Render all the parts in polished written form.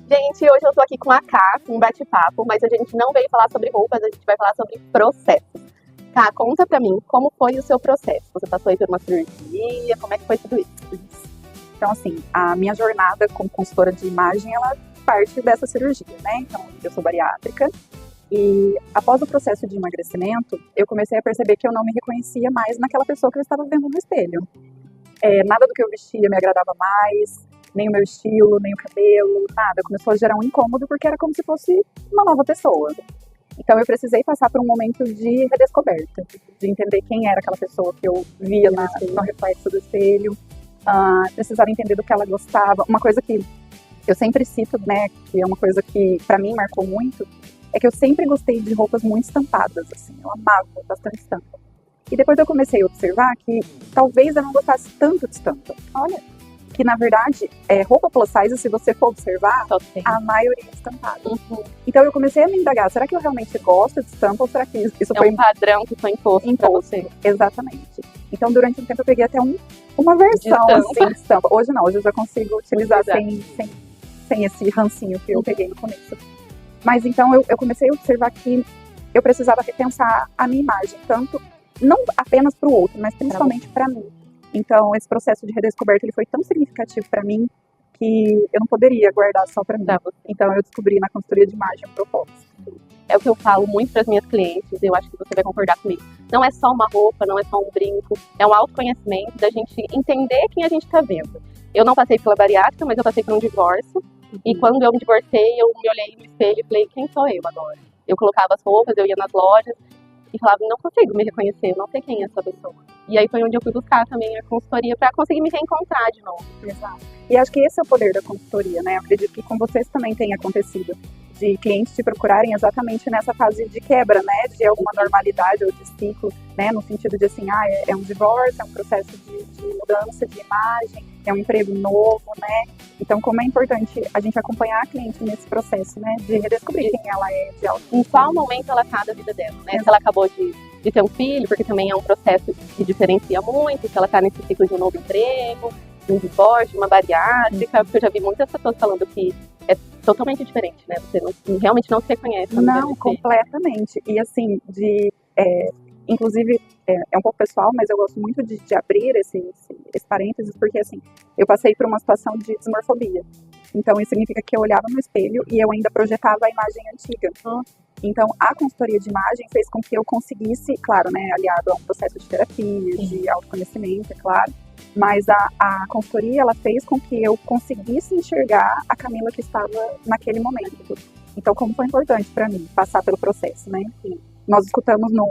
Gente, hoje eu tô aqui com a Ká, um bate-papo, mas a gente não veio falar sobre roupas, a gente vai falar sobre processos. Ká, conta pra mim, como foi o seu processo? Você passou aí por uma cirurgia, como é que foi tudo isso? Então, assim, a minha jornada como consultora de imagem, ela parte dessa cirurgia, né? Então, eu sou bariátrica e após o processo de emagrecimento, eu comecei a perceber que eu não me reconhecia mais naquela pessoa que eu estava vendo no espelho. Nada do que eu vestia me agradava mais, nem o meu estilo, nem o cabelo, nada. Começou a gerar um incômodo porque era como se fosse uma nova pessoa. Então eu precisei passar por um momento de redescoberta, de entender quem era aquela pessoa que eu via no reflexo do espelho, precisava entender do que ela gostava. Uma coisa que eu sempre cito, né, que é uma coisa que pra mim marcou muito, é que eu sempre gostei de roupas muito estampadas, assim, eu amava bastante estampa. E depois eu comecei a observar que talvez eu não gostasse tanto de estampa. Olha, que na verdade, roupa plus size, se você for observar, a maioria é estampada. Então eu comecei a me indagar, será que eu realmente gosto de estampa ou será que isso foi um padrão que foi imposto pra você? Exatamente. Então durante um tempo eu peguei até uma versão assim, de estampa. Hoje não, hoje eu já consigo utilizar sem esse rancinho que eu peguei no começo. Mas então eu comecei a observar que eu precisava repensar a minha imagem, tanto não apenas para o outro, mas principalmente para mim. Então, esse processo de redescoberta ele foi tão significativo para mim que eu não poderia guardar só para mim. Então, eu descobri na consultoria de imagem um propósito. É o que eu falo muito para as minhas clientes, eu acho que você vai concordar comigo. Não é só uma roupa, não é só um brinco, é um autoconhecimento da gente entender quem a gente está vendo. Eu não passei pela bariátrica, mas eu passei por um divórcio. E quando eu me divorciei, eu me olhei no espelho e falei, quem sou eu agora? Eu colocava as roupas, eu ia nas lojas e falava, não consigo me reconhecer, eu não sei quem é essa pessoa. E aí foi onde eu fui buscar também a consultoria para conseguir me reencontrar de novo. Exato. E acho que esse é o poder da consultoria, né? Eu acredito que com vocês também tem acontecido, de clientes te procurarem exatamente nessa fase de quebra, né? De alguma normalidade ou de ciclo, né? No sentido de assim, é um divórcio, é um processo de mudança de imagem, é um emprego novo, né? Então, como é importante a gente acompanhar a cliente nesse processo, né? De redescobrir quem ela é, em qual momento ela está da vida dela, né? Se ela acabou de ter um filho, porque também é um processo que diferencia muito, se ela está nesse ciclo de um novo emprego, de um divórcio, uma bariátrica, porque eu já vi muitas pessoas falando que é totalmente diferente, né? Você realmente não se reconhece. Não, completamente. E assim, inclusive, é um pouco pessoal, mas eu gosto muito de abrir esse parênteses, porque assim, eu passei por uma situação de dismorfobia. Então, isso significa que eu olhava no espelho e eu ainda projetava a imagem antiga. Então, a consultoria de imagem fez com que eu conseguisse, claro, né, aliado a um processo de terapia, de autoconhecimento, é claro, mas a consultoria, ela fez com que eu conseguisse enxergar a Camila que estava naquele momento. Então, como foi importante para mim passar pelo processo, né? Nós escutamos no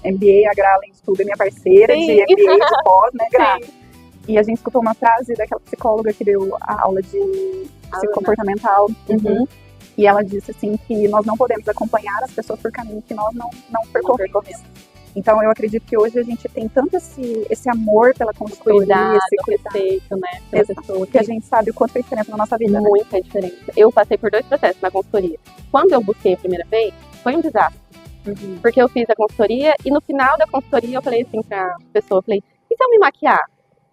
MBA, a Gra, além de tudo, é minha parceira de MBA, de pós, né, Gra? E a gente escutou uma frase daquela psicóloga que deu a aula de psicocomportamental. E ela disse assim que nós não podemos acompanhar as pessoas por caminho que nós não percorremos. Então eu acredito que hoje a gente tem tanto esse amor pela consultoria, esse respeito, né? Pessoa, que a gente sabe o quanto faz diferença na nossa vida. Muita diferença. Eu passei por 2 processos na consultoria. Quando eu busquei a primeira vez, foi um desastre. Porque eu fiz a consultoria e no final da consultoria eu falei assim pra pessoa, e se eu me maquiar?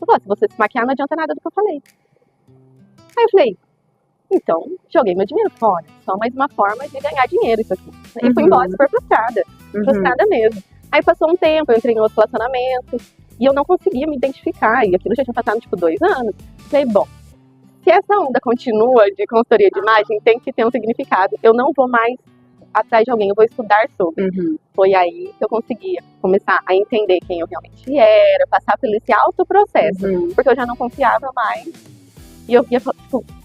Eu falei, se você se maquiar não adianta nada do que eu falei. Aí eu falei, então, joguei meu dinheiro fora. Só mais uma forma de ganhar dinheiro isso aqui. E fui embora super frustrada. Frustrada mesmo. Aí passou um tempo, eu entrei em outro relacionamento. E eu não conseguia me identificar. E aquilo já tinha passado, 2 anos. Falei, bom, se essa onda continua de consultoria de imagem, tem que ter um significado. Eu não vou mais atrás de alguém, eu vou estudar sobre. Foi aí que eu conseguia começar a entender quem eu realmente era, passar pelo esse autoprocesso. Porque eu já não confiava mais. E eu via,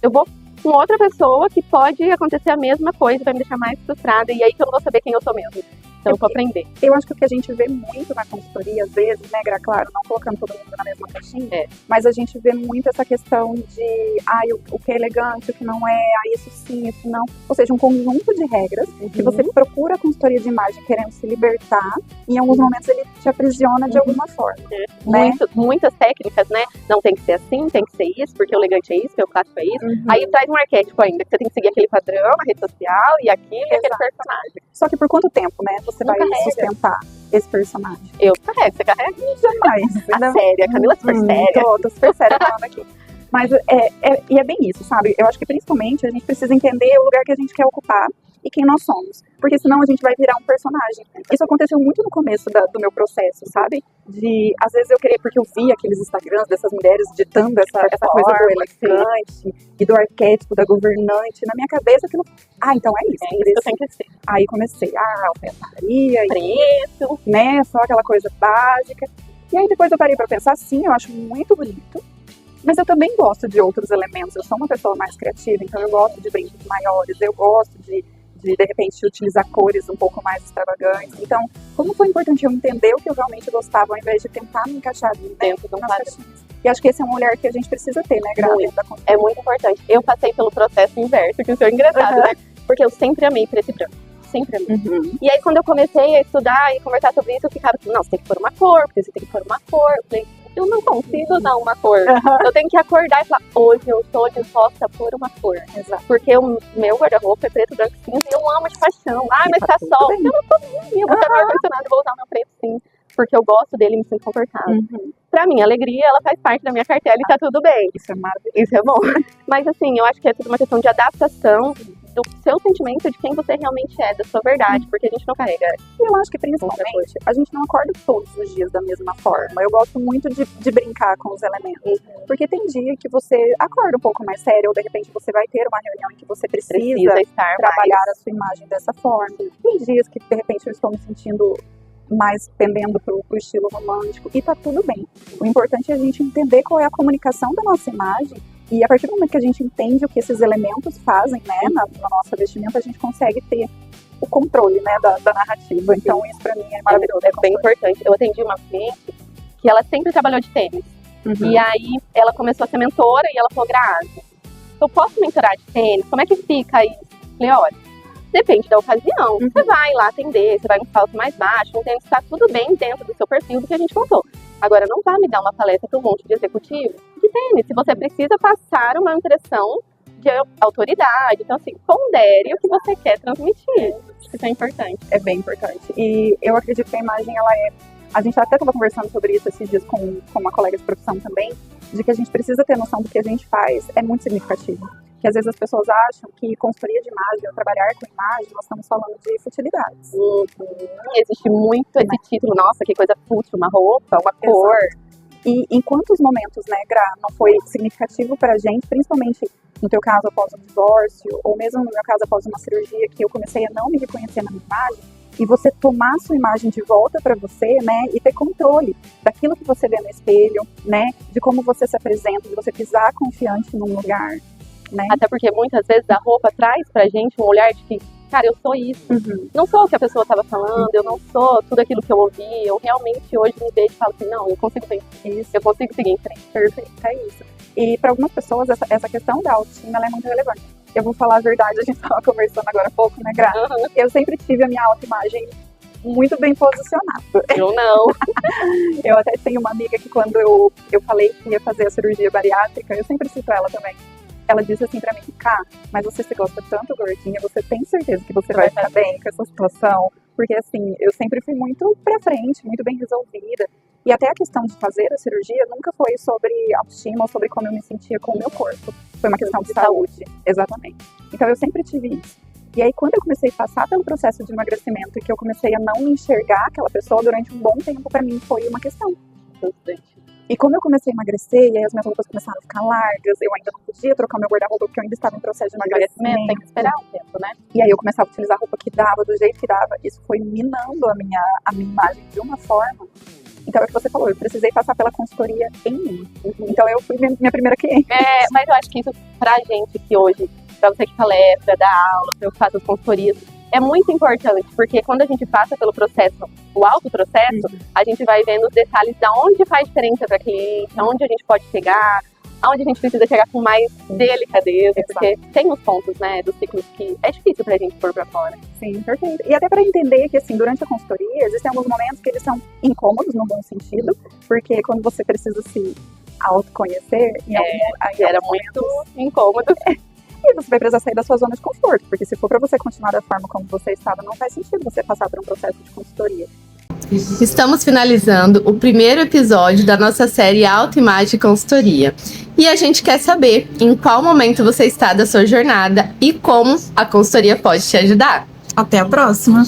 eu vou com outra pessoa que pode acontecer a mesma coisa, vai me deixar mais frustrada, e aí que eu não vou saber quem eu sou mesmo. Então, eu vou aprender. Eu acho que o que a gente vê muito na consultoria, às vezes, né, Gra, claro, não colocando todo mundo na mesma caixinha, mas a gente vê muito essa questão de, o que é elegante, o que não é, isso sim, isso não. Ou seja, um conjunto de regras que você procura a consultoria de imagem querendo se libertar, e em alguns momentos ele te aprisiona de alguma forma. Né? Muitas técnicas, né? Não tem que ser assim, tem que ser isso, porque o elegante é isso, porque o clássico é isso. Aí traz um arquétipo ainda, que você tem que seguir aquele padrão na rede social, e aquilo, e aquele personagem. Só que por quanto tempo, né? Você vai sustentar esse personagem? Eu carrego, você carrega? Jamais. A séria, a Camila super séria. Tô super séria falando aqui. Mas e é bem isso, sabe? Eu acho que principalmente a gente precisa entender o lugar que a gente quer ocupar e quem nós somos. Porque senão a gente vai virar um personagem. Isso aconteceu muito no começo do meu processo, sabe? Às vezes eu queria, porque eu via aqueles Instagrams dessas mulheres ditando essa coisa do elegante e do arquétipo da governante. Na minha cabeça, aquilo. Então é isso. É isso que tem que ser. Aí comecei, alfaiataria, preço, né? Só aquela coisa básica. E aí depois eu parei pra pensar, sim, eu acho muito bonito. Mas eu também gosto de outros elementos. Eu sou uma pessoa mais criativa, então eu gosto de brincos maiores, eu gosto de repente, utilizar cores um pouco mais extravagantes. Então, como foi importante eu entender o que eu realmente gostava, ao invés de tentar me encaixar dentro de um padrão. E acho que esse é um olhar que a gente precisa ter, né, Gra? É muito importante. Eu passei pelo processo inverso, que isso é engraçado, né? Porque eu sempre amei preto e branco. Sempre amei. E aí, quando eu comecei a estudar e conversar sobre isso, eu ficava assim, não, você tem que pôr uma cor, porque você tem que pôr uma cor. Eu falei, eu não consigo dar uma cor. Eu tenho que acordar e falar, hoje eu estou disposta por uma cor. Exato. Porque o meu guarda-roupa é preto, branco, cinza e eu amo de paixão. Mas tá sol. Eu não tô nem, eu vou estar no ar-condicionado e vou usar o meu preto sim. Porque eu gosto dele e me sinto confortável. Pra mim, a alegria, ela faz parte da minha cartela e tá tudo bem. Isso é maravilhoso. Isso é bom. Mas assim, eu acho que é tudo uma questão de adaptação do seu sentimento, de quem você realmente é, da sua verdade, porque a gente não carrega. E eu acho que principalmente a gente não acorda todos os dias da mesma forma. Eu gosto muito de brincar com os elementos. Porque tem dia que você acorda um pouco mais sério, ou de repente você vai ter uma reunião em que você precisa estar trabalhar a sua imagem dessa forma. Tem dias que de repente eu estou me sentindo mais pendendo pro estilo romântico, e tá tudo bem. O importante é a gente entender qual é a comunicação da nossa imagem. E a partir do momento que a gente entende o que esses elementos fazem, né, na nossa vestimenta, a gente consegue ter o controle, né, da narrativa. Então isso pra mim é maravilhoso. É bem importante. Eu atendi uma cliente que ela sempre trabalhou de tênis. E aí ela começou a ser mentora e ela falou, Grazi, eu posso mentorar de tênis? Como é que fica isso? Eu falei, olha, depende da ocasião. Você vai lá atender, você vai um salto mais baixo, um tênis tá tudo bem dentro do seu perfil do que a gente contou. Agora, não vai me dar uma palestra para um monte de executivo de tênis, se você precisa passar uma impressão de autoridade. Então, assim, pondere o que você quer transmitir. Isso é importante. É bem importante. E eu acredito que a imagem, ela é... A gente até estava conversando sobre isso esses dias com uma colega de profissão também, de que a gente precisa ter noção do que a gente faz é muito significativo. Que às vezes as pessoas acham que consultoria de imagem, ou trabalhar com imagem, nós estamos falando de futilidades. Existe muito esse título, nossa, que coisa fútil, uma roupa, uma cor. E em quantos momentos, né, Gra, não foi significativo pra gente, principalmente no teu caso após um divórcio, ou mesmo no meu caso após uma cirurgia, que eu comecei a não me reconhecer na minha imagem, e você tomar a sua imagem de volta para você, né, e ter controle daquilo que você vê no espelho, né, de como você se apresenta, de você pisar confiante num lugar. Né? Até porque muitas vezes a roupa traz pra gente um olhar de que, cara, eu sou isso. Não sou o que a pessoa estava falando, eu não sou tudo aquilo que eu ouvi. Eu realmente hoje me vejo e falo assim, não, eu consigo ver isso, eu consigo seguir em frente. Perfeito, é isso. E para algumas pessoas essa questão da autoestima ela é muito relevante. Eu vou falar a verdade, a gente estava conversando agora há pouco, né, Gra? Eu sempre tive a minha autoimagem muito bem posicionada. Eu não. Eu até tenho uma amiga que quando eu falei que ia fazer a cirurgia bariátrica, eu sempre cito ela também. Ela disse assim pra mim, mas você se gosta tanto, gordinha, você tem certeza que você vai estar bem com essa situação? Porque assim, eu sempre fui muito pra frente, muito bem resolvida. E até a questão de fazer a cirurgia nunca foi sobre autoestima ou sobre como eu me sentia com o meu corpo. Foi uma questão de saúde, exatamente. Então eu sempre tive isso. E aí quando eu comecei a passar pelo processo de emagrecimento e que eu comecei a não me enxergar aquela pessoa durante um bom tempo, pra mim foi uma questão. E como eu comecei a emagrecer, e aí as minhas roupas começaram a ficar largas, eu ainda não podia trocar meu guarda-roupa porque eu ainda estava em processo de emagrecimento. Tem que esperar um tempo, né? E aí eu começava a utilizar a roupa que dava, do jeito que dava. Isso foi minando a minha imagem de uma forma. Então é o que você falou, eu precisei passar pela consultoria em mim. Então eu fui minha primeira cliente. Mas eu acho que isso pra gente que hoje, pra você que palestra, dá aula, pra eu que faço as consultorias, é muito importante, porque quando a gente passa pelo processo, o autoprocesso, a gente vai vendo os detalhes de onde faz diferença para cliente, aonde a gente pode chegar, aonde a gente precisa chegar com mais delicadeza, porque tem os pontos, né, dos ciclos que é difícil pra gente pôr pra fora. Sim, perfeito. E até para entender que, assim, durante a consultoria, existem alguns momentos que eles são incômodos, no bom sentido, porque quando você precisa se autoconhecer, era muito incômodo. E você vai precisar sair da sua zona de conforto, porque se for para você continuar da forma como você estava, não faz sentido você passar por um processo de consultoria. Estamos finalizando o primeiro episódio da nossa série Autoimagem e Consultoria. E a gente quer saber em qual momento você está da sua jornada e como a consultoria pode te ajudar. Até a próxima!